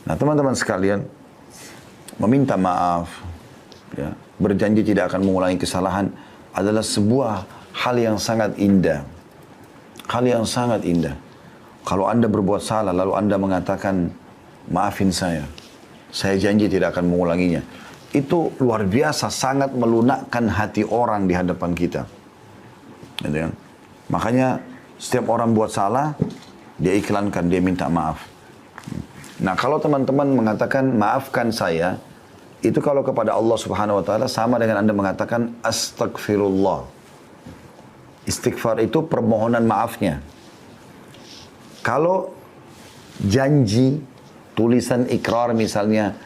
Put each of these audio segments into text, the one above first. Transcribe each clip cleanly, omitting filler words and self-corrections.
Nah teman-teman sekalian, meminta maaf, ya, berjanji tidak akan mengulangi kesalahan adalah sebuah hal yang sangat indah. Hal yang sangat indah. Kalau Anda berbuat salah lalu Anda mengatakan, maafin saya janji tidak akan mengulanginya. Itu luar biasa, sangat melunakkan hati orang di hadapan kita. Gitu kan? Makanya setiap orang buat salah, dia iklankan, dia minta maaf. Nah kalau teman-teman mengatakan maafkan saya, itu kalau kepada Allah Subhanahu Wa Taala sama dengan Anda mengatakan astagfirullah. Istighfar itu permohonan maafnya. Kalau janji, tulisan ikrar misalnya,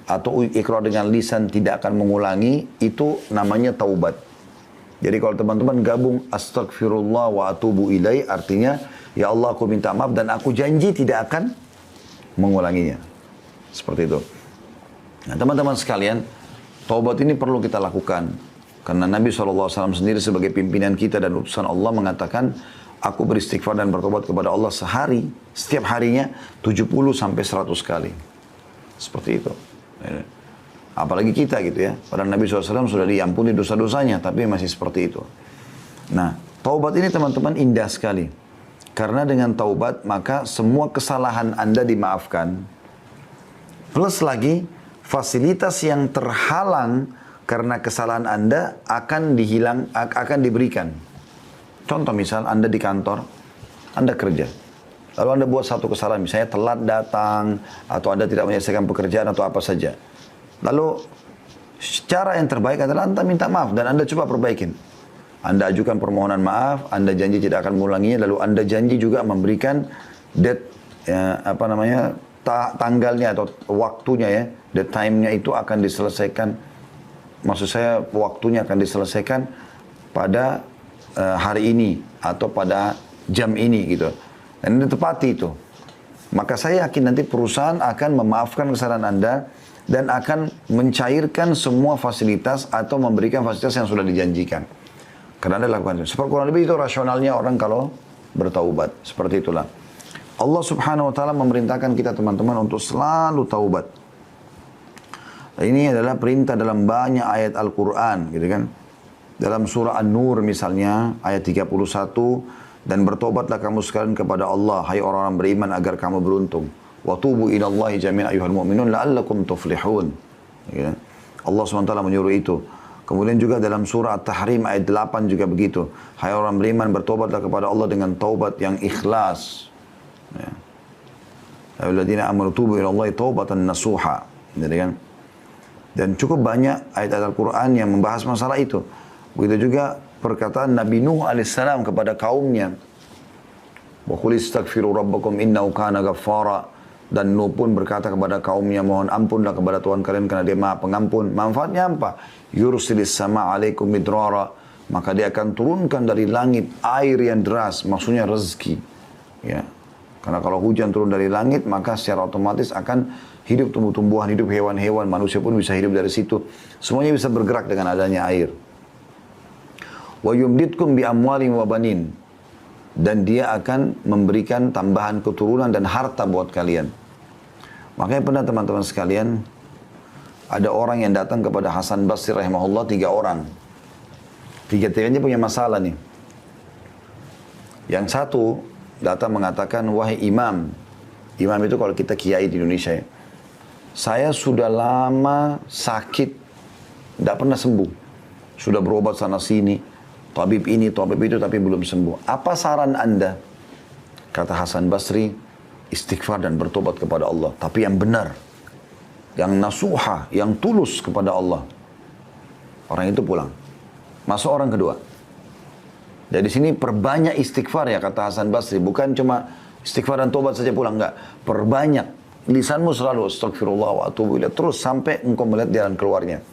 atau ikrar dengan lisan tidak akan mengulangi, itu namanya taubat. Jadi kalau teman-teman gabung astagfirullah wa atubu ilai, artinya ya Allah aku minta maaf dan aku janji tidak akan mengulanginya. Seperti itu. Nah teman-teman sekalian, taubat ini perlu kita lakukan. Karena Nabi SAW sendiri sebagai pimpinan kita dan utusan Allah mengatakan, aku beristighfar dan bertobat kepada Allah sehari, setiap harinya 70 sampai 100 kali. Seperti itu. Apalagi kita gitu ya. Padahal Nabi SAW sudah diampuni dosa-dosanya, tapi masih seperti itu. Nah, taubat ini teman-teman indah sekali. Karena dengan taubat, maka semua kesalahan Anda dimaafkan. Plus lagi, fasilitas yang terhalang karena kesalahan Anda akan diberikan. Contoh misal, Anda di kantor, Anda kerja. Lalu Anda buat satu kesalahan, misalnya telat datang, atau Anda tidak menyelesaikan pekerjaan atau apa saja. Lalu, cara yang terbaik adalah Anda minta maaf dan Anda coba perbaikin. Anda ajukan permohonan maaf, Anda janji tidak akan mengulanginya, lalu Anda janji juga memberikan tanggalnya atau waktunya ya, the time-nya itu akan diselesaikan. Maksud saya waktunya akan diselesaikan pada hari ini atau pada jam ini gitu. Dan ini tepati itu. Maka saya yakin nanti perusahaan akan memaafkan kesalahan Anda dan akan mencairkan semua fasilitas atau memberikan fasilitas yang sudah dijanjikan. Karena Anda lakukan itu. Seperti kurang lebih itu rasionalnya orang kalau bertaubat. Seperti itulah. Allah Subhanahu Wa Taala memerintahkan kita teman-teman untuk selalu taubat. Ini adalah perintah dalam banyak ayat Al-Quran, gitu kan. Dalam surah An-Nur misalnya, ayat 31, dan bertobatlah kamu sekalian kepada Allah, hai orang-orang beriman, agar kamu beruntung. Wa tubu ilallahi jami'an ayyuhal mu'minun la'allakum tuflihun. Gitu kan. Allah SWT menyuruh itu. Kemudian juga dalam surah At-Tahrim ayat 8 juga begitu. Hai orang beriman, bertobatlah kepada Allah dengan taubat yang ikhlas. Ya. Alladzina amanu tubu ilallahi taubatan nasuha. Gitu kan. Dan cukup banyak ayat-ayat Al-Quran yang membahas masalah itu. Begitu juga perkataan Nabi Nuh AS kepada kaumnya. Wa qul istaghfiru rabbakum innahu kana ghaffara. Dan Nuh pun berkata kepada kaumnya, mohon ampunlah kepada Tuhan kalian karena dia maha pengampun. Manfaatnya apa? Yursilis sama alaikum midrara. Maka dia akan turunkan dari langit air yang deras. Maksudnya rezeki. Ya. Karena kalau hujan turun dari langit, maka secara otomatis akan hidup tumbuh-tumbuhan, hidup hewan-hewan, manusia pun bisa hidup dari situ. Semuanya bisa bergerak dengan adanya air. Wa yumditkum bi amwalin wa banin. Dan dia akan memberikan tambahan keturunan dan harta buat kalian. Makanya pernah teman-teman sekalian, ada orang yang datang kepada Hasan Basri rahimahullah, 3 orang. Tiga-tiganya punya masalah nih. Yang satu datang mengatakan, wahai imam. Imam itu kalau kita kiai di Indonesia ya. Saya sudah lama sakit, tidak pernah sembuh. Sudah berobat sana sini, tabib ini, tabib itu, tapi belum sembuh. Apa saran Anda? Kata Hasan Basri, istighfar dan bertobat kepada Allah. Tapi yang benar, yang nasuha, yang tulus kepada Allah. Orang itu pulang. Masuk orang kedua. Dari sini perbanyak istighfar ya kata Hasan Basri. Bukan cuma istighfar dan tobat saja pulang, enggak. Perbanyak. Lisanmu selalu astagfirullah wa atubu ilaih. Terus sampai engkau melihat jalan keluarnya.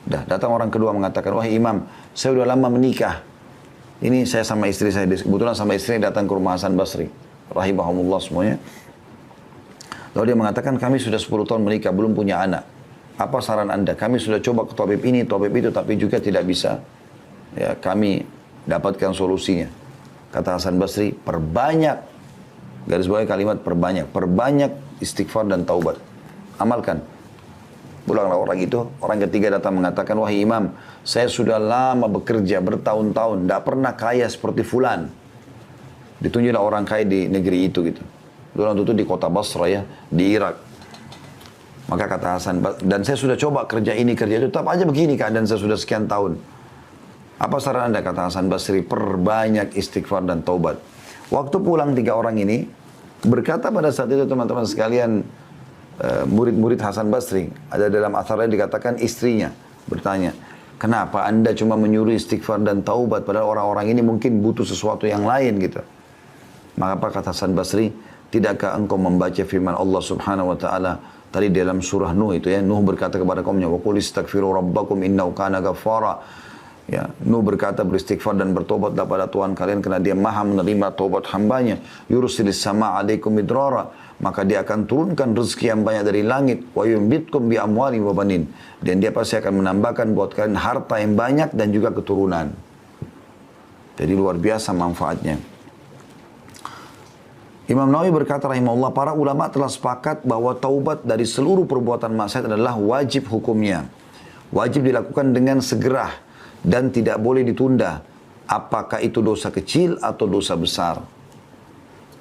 Datang orang kedua mengatakan, wahai imam, saya sudah lama menikah. Ini saya sama istri saya. Kebetulan sama istri datang ke rumah Hasan Basri. Rahimahumullah semuanya. Lalu dia mengatakan, kami sudah 10 tahun menikah, belum punya anak. Apa saran Anda? Kami sudah coba ke tabib ini, tabib itu, tapi juga tidak bisa. Ya, kami dapatkan solusinya. Kata Hasan Basri, perbanyak, garis bawah kalimat perbanyak istighfar dan taubat. amalkan. Pulanglah orang itu, orang ketiga datang mengatakan, wahai imam, saya sudah lama bekerja, bertahun-tahun, tidak pernah kaya seperti fulan. Ditunjuklah orang kaya di negeri itu gitu. Orang itu di kota Basra ya, di Irak. Maka kata Hasan, dan saya sudah coba kerja ini, kerja itu, tetap aja begini keadaan saya sudah sekian tahun. Apa saran Anda, kata Hasan Basri, perbanyak istighfar dan taubat. Waktu pulang tiga orang ini, berkata pada saat itu teman-teman sekalian, murid-murid Hasan Basri, ada dalam atharnya dikatakan istrinya bertanya, kenapa Anda cuma menyuruh istighfar dan taubat padahal orang-orang ini mungkin butuh sesuatu yang lain gitu. Maka apa kata Hasan Basri, tidakkah engkau membaca firman Allah Subhanahu wa taala tadi dalam surah Nuh itu ya, Nuh berkata kepada kaumnya, wa qul istaghfiru rabbakum innahu kana ghaffara. Ya, Nuh berkata beristighfar dan bertobatlah pada Tuhan kalian karena dia maha menerima taubat hambanya. Yursilis sama alaikum midrara, maka dia akan turunkan rezeki yang banyak dari langit. Wa yumbitkum bi amwali wa banin, dan dia pasti akan menambahkan buat kalian harta yang banyak dan juga keturunan. Jadi luar biasa manfaatnya. Imam Nawawi berkata rahimahullah, para ulama telah sepakat bahwa taubat dari seluruh perbuatan maksiat adalah wajib hukumnya. Wajib dilakukan dengan segera dan tidak boleh ditunda, apakah itu dosa kecil atau dosa besar.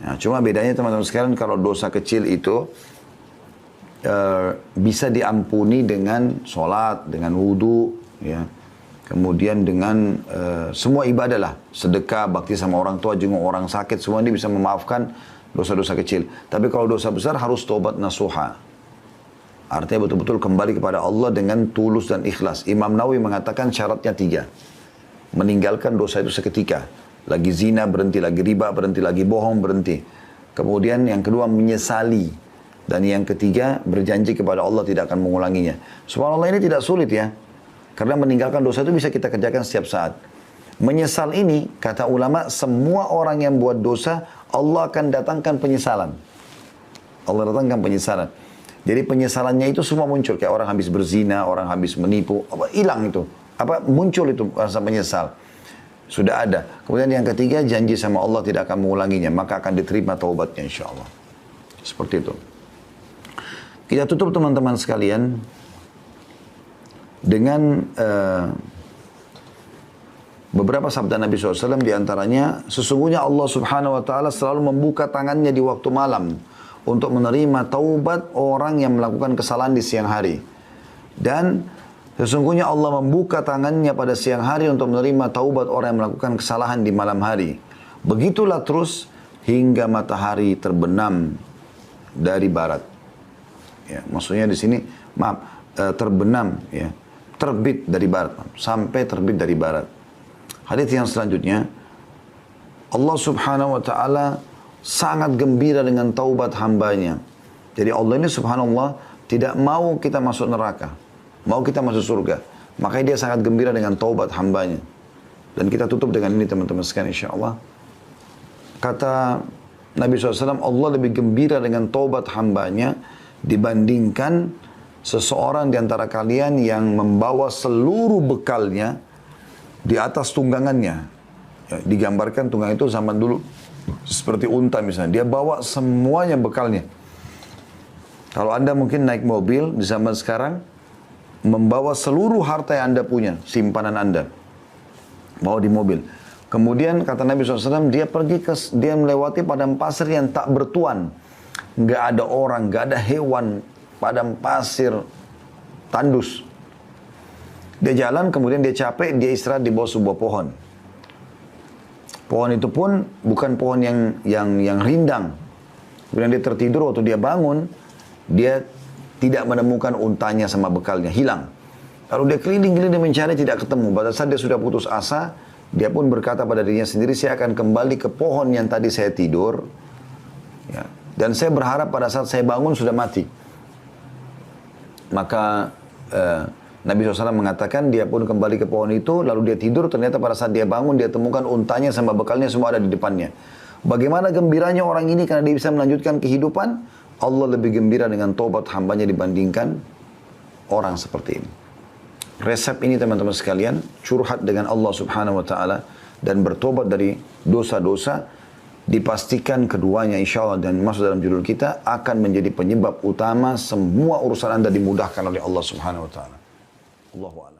Nah, cuma bedanya teman-teman sekalian, kalau dosa kecil itu bisa diampuni dengan sholat, dengan wudu, ya. Kemudian dengan semua ibadah lah, sedekah, bakti sama orang tua, jenguk orang sakit, semua ini bisa memaafkan dosa-dosa kecil. Tapi kalau dosa besar harus taubat nasuha. Artinya betul-betul kembali kepada Allah dengan tulus dan ikhlas. Imam Nawawi mengatakan syaratnya 3. Meninggalkan dosa itu seketika. Lagi zina berhenti, lagi riba berhenti, lagi bohong berhenti. Kemudian yang kedua menyesali. Dan yang ketiga berjanji kepada Allah tidak akan mengulanginya. Subhanallah, ini tidak sulit ya. Karena meninggalkan dosa itu bisa kita kerjakan setiap saat. Menyesal ini, kata ulama, semua orang yang buat dosa, Allah akan datangkan penyesalan. Allah datangkan penyesalan. Jadi penyesalannya itu semua muncul. Kayak orang habis berzina, orang habis menipu, hilang itu. Muncul itu rasa menyesal. Sudah ada. Kemudian yang ketiga, janji sama Allah tidak akan mengulanginya. Maka akan diterima taubatnya insya Allah. Seperti itu. Kita tutup teman-teman sekalian dengan beberapa sabda Nabi SAW, diantaranya, sesungguhnya Allah Subhanahu Wa Taala selalu membuka tangannya di waktu malam untuk menerima taubat orang yang melakukan kesalahan di siang hari. Dan sesungguhnya Allah membuka tangannya pada siang hari untuk menerima taubat orang yang melakukan kesalahan di malam hari. Begitulah terus hingga matahari terbenam dari barat. Ya, maksudnya di sini, terbenam, ya, terbit dari barat, sampai terbit dari barat. Hadits yang selanjutnya, Allah Subhanahu Wa Taala sangat gembira dengan taubat hambanya. Jadi Allah ini subhanallah tidak mau kita masuk neraka, mau kita masuk surga. Makanya dia sangat gembira dengan taubat hambanya. Dan kita tutup dengan ini teman-teman sekalian insyaAllah. Kata Nabi SAW, Allah lebih gembira dengan taubat hambanya dibandingkan seseorang di antara kalian yang membawa seluruh bekalnya di atas tunggangannya. Ya, digambarkan tunggang itu zaman dulu seperti unta misalnya, dia bawa semuanya bekalnya. Kalau Anda mungkin naik mobil di zaman sekarang, membawa seluruh harta yang Anda punya, simpanan Anda, bawa di mobil. Kemudian kata Nabi SAW, dia melewati padang pasir yang tak bertuan, nggak ada orang, nggak ada hewan, padang pasir tandus. Dia jalan, kemudian dia capek, dia istirahat di bawah sebuah pohon. Pohon itu pun bukan pohon yang rindang. Kemudian dia tertidur, waktu dia bangun, dia tidak menemukan untanya sama bekalnya, hilang. Lalu dia keliling-keliling mencari, tidak ketemu. Pada saat dia sudah putus asa, dia pun berkata pada dirinya sendiri, saya akan kembali ke pohon yang tadi saya tidur. Ya. Dan saya berharap pada saat saya bangun sudah mati. Maka Nabi SAW mengatakan dia pun kembali ke pohon itu, lalu dia tidur, ternyata pada saat dia bangun, dia temukan untanya sama bekalnya semua ada di depannya. Bagaimana gembiranya orang ini karena dia bisa melanjutkan kehidupan? Allah lebih gembira dengan taubat hambanya dibandingkan orang seperti ini. Resep ini teman-teman sekalian, curhat dengan Allah Subhanahu Wa Taala dan bertobat dari dosa-dosa, dipastikan keduanya insya Allah dan masuk dalam judul kita akan menjadi penyebab utama semua urusan Anda dimudahkan oleh Allah Subhanahu wa taala. Allahu a'lam.